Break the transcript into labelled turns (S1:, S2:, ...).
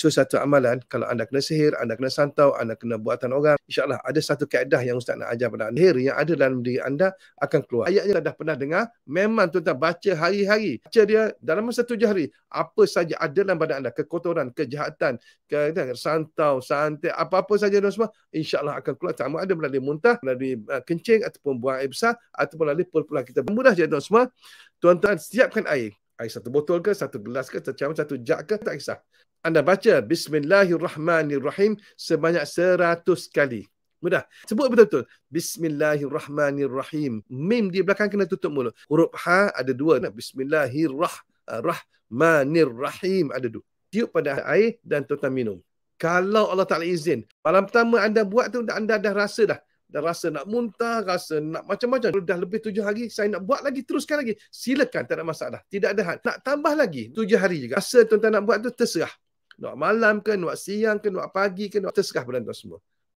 S1: So satu amalan, kalau anda kena sihir, anda kena santau, anda kena buatan orang, insyaAllah ada satu kaedah yang Ustaz nak ajar pada anda. Sihir yang ada dalam diri anda akan keluar. Ayatnya dah pernah dengar, memang tuan-tuan baca hari-hari. Baca dia dalam masa 7 hari. Apa saja ada dalam badan anda, kekotoran, kejahatan, santau, santai, apa-apa saja dan semua, insyaAllah akan keluar. Sama ada melalui muntah, melalui kencing, ataupun buang air besar, ataupun melalui perut kita. Mudah je tuan semua. Tuan-tuan siapkan air. Air satu botol ke, satu gelas ke, satu jak ke, tak kisah. Anda baca Bismillahirrahmanirrahim sebanyak 100 kali. Mudah. Sebut betul-betul. Bismillahirrahmanirrahim. Mim di belakang kena tutup mulut. Huruf Ha ada 2. Bismillahirrahmanirrahim ada 2. Tiup pada air dan tuan-tuan minum. Kalau Allah Ta'ala izin, malam pertama anda buat tu, anda dah rasa dah. Dah rasa nak muntah, rasa nak macam-macam. Dah lebih 7 hari, saya nak buat lagi, teruskan lagi. Silakan, tak ada masalah. Tidak ada had. Nak tambah lagi, 7 hari juga. Rasa tuan-tuan nak buat tu, terserah. Nak malam ke, nak siang ke, nak pagi ke, nak terserah pada tuan semua.